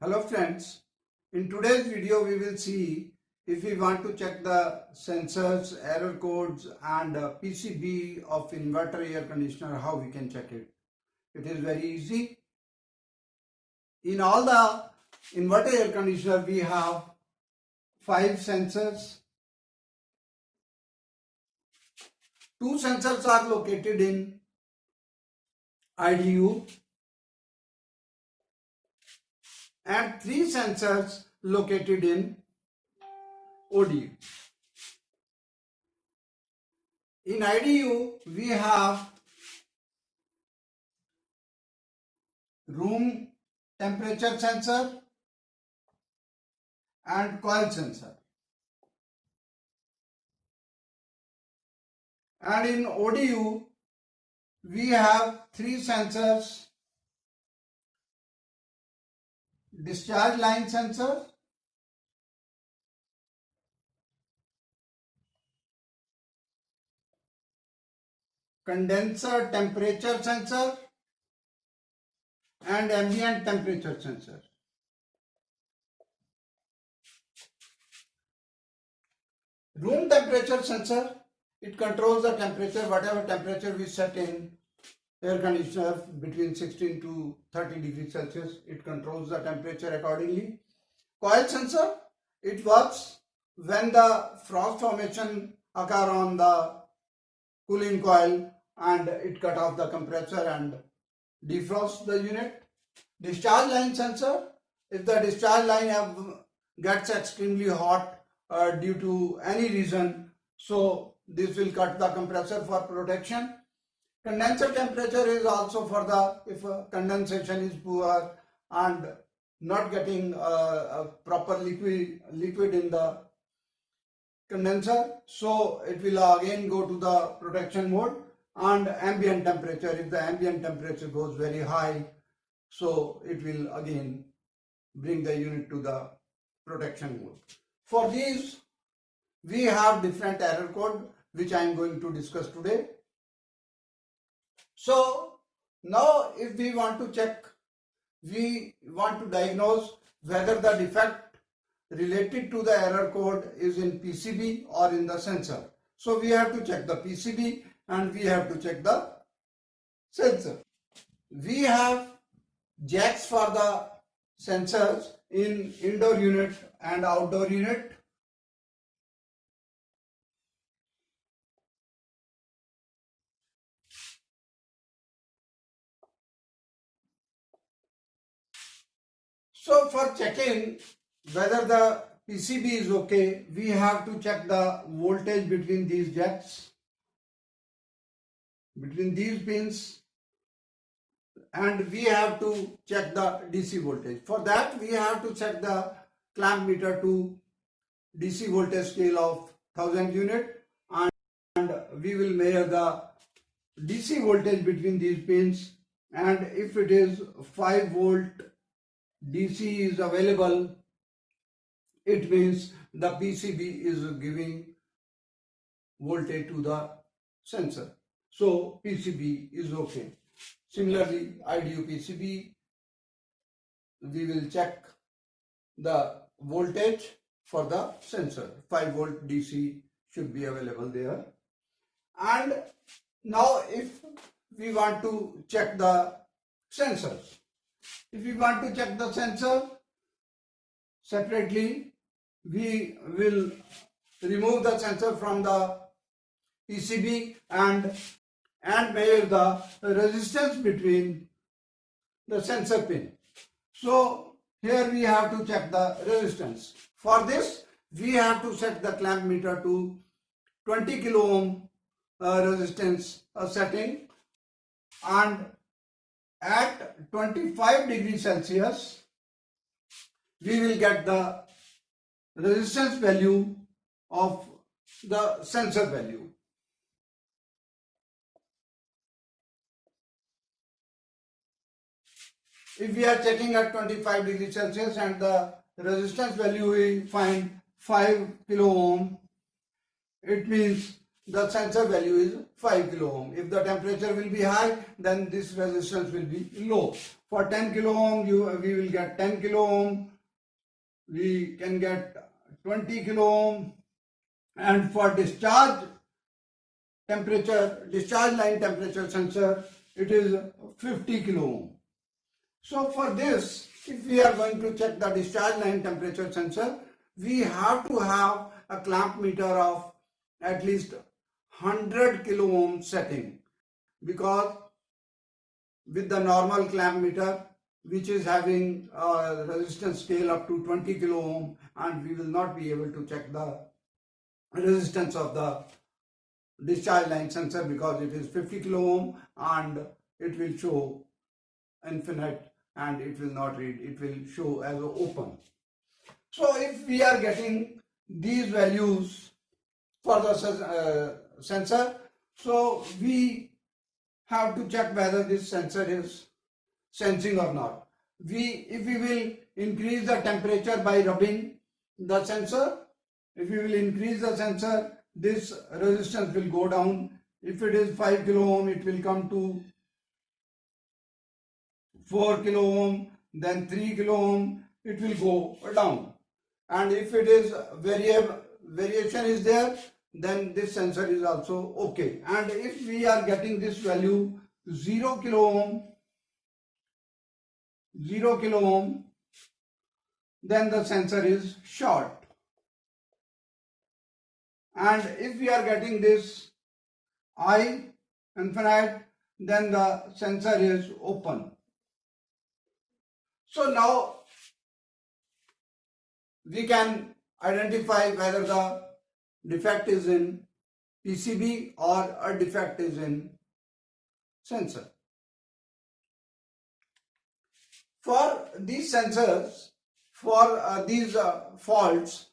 Hello friends, in today's video we will see if we want to check the sensors, error codes and PCB of inverter air conditioner, how we can check it. It is very easy. In all the inverter air conditioner we have 5 sensors. 2 sensors are located in IDU and 3 sensors located in ODU. In IDU, we have room temperature sensor and coil sensor. And in ODU, we have 3 sensors: discharge line sensor, condenser temperature sensor and ambient temperature sensor. Room temperature sensor, it controls the temperature, whatever temperature we set in air conditioner between 16 to 30 degrees Celsius, it controls the temperature accordingly. Coil sensor, it works when the frost formation occur on the cooling coil and it cut off the compressor and defrost the unit. Discharge line sensor, if the discharge line gets extremely hot due to any reason, so this will cut the compressor for protection. Condenser temperature is also for the, if condensation is poor and not getting a proper liquid in the condenser, so it will again go to the protection mode. And ambient temperature, if the ambient temperature goes very high, so it will again bring the unit to the protection mode. For these, we have different error code which I am going to discuss today. So now if we want to check, we want to diagnose whether the defect related to the error code is in PCB or in the sensor. So we have to check the PCB and we have to check the sensor. We have jacks for the sensors in indoor unit and outdoor unit. So for checking whether the PCB is okay, we have to check the voltage between these jacks, between these pins, and we have to check the DC voltage. For that we have to check the clamp meter to DC voltage scale of 1000 unit, and we will measure the DC voltage between these pins, and if it is 5 volt DC is available, it means the PCB is giving voltage to the sensor. So PCB is okay. Similarly, IDU PCB, we will check the voltage for the sensor. 5 volt DC should be available there. And now if we want to check the sensors, if we want to check the sensor separately, we will remove the sensor from the PCB and measure the resistance between the sensor pin. So here we have to check the resistance. For this, we have to set the clamp meter to 20 kilo ohm resistance setting, and at 25 degrees Celsius we will get the resistance value of the sensor value. If we are checking at 25 degrees Celsius and the resistance value we find 5 kilo ohm, it means the sensor value is 5 kilo ohm. If the temperature will be high, then this resistance will be low. For 10 kilo ohm, we will get 10 kilo ohm. We can get 20 kilo ohm. And for discharge line temperature sensor, it is 50 kilo ohm. So for this, if we are going to check the discharge line temperature sensor, we have to have a clamp meter of at least 100 kilo ohm setting, because with the normal clamp meter, which is having a resistance scale up to 20 kilo ohm, and we will not be able to check the resistance of the discharge line sensor because it is 50 kilo ohm and it will show infinite and it will not read, it will show as open. So if we are getting these values for the sensor, so we have to check whether this sensor is sensing or not. If we will increase the temperature by rubbing the sensor, if we will increase the sensor, this resistance will go down. If it is 5 kilo ohm, it will come to 4 kilo ohm, then 3 kilo ohm, it will go down. And if it is variation is there, then this sensor is also okay. And if we are getting this value 0 kilo ohm, then the sensor is short. And if we are getting this I infinite, then the sensor is open. So now we can identify whether the defect is in PCB or a defect is in sensor. For these sensors, for these faults,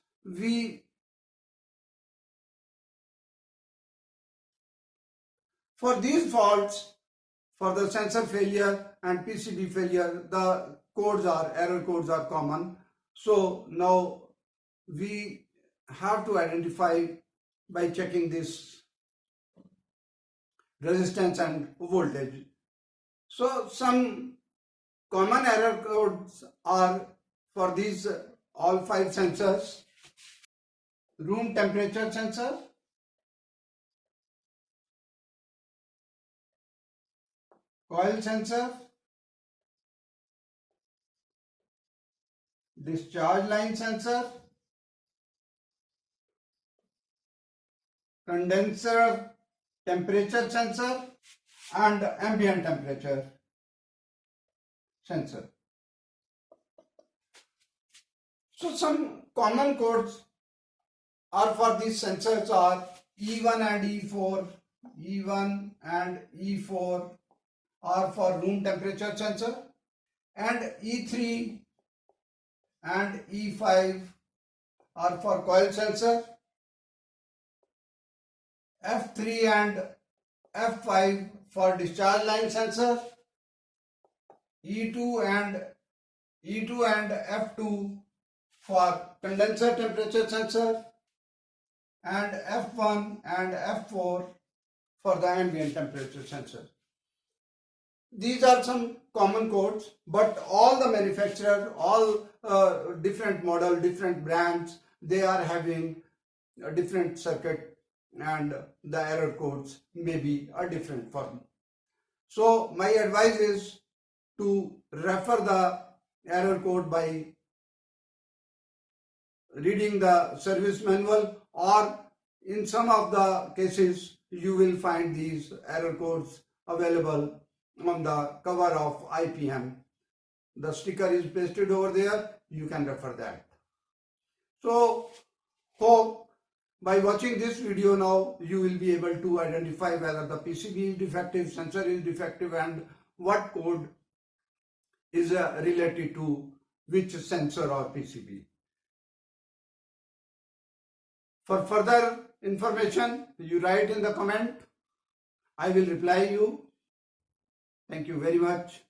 for the sensor failure and PCB failure, the error codes are common. So now we have to identify by checking this resistance and voltage. So some common error codes are for these all 5 sensors: room temperature sensor, coil sensor, discharge line sensor, condenser temperature sensor, and ambient temperature sensor. So some common codes are for these sensors are E1 and E4. E1 and E4 are for room temperature sensor, and E3 and E5 are for coil sensor. F3 and F5 for discharge line sensor. E2 and F2 for condenser temperature sensor, and F1 and F4 for the ambient temperature sensor. These are some common codes, but all the manufacturers, all different model, different brands, they are having a different circuit, and the error codes may be a different form. So my advice is to refer the error code by reading the service manual, or in some of the cases you will find these error codes available on the cover of IPM. The sticker is pasted over there, you can refer that. So hope by watching this video now you will be able to identify whether the PCB is defective, sensor is defective, and what code is related to which sensor or PCB. For further information, you write in the comment. I will reply you. Thank you very much.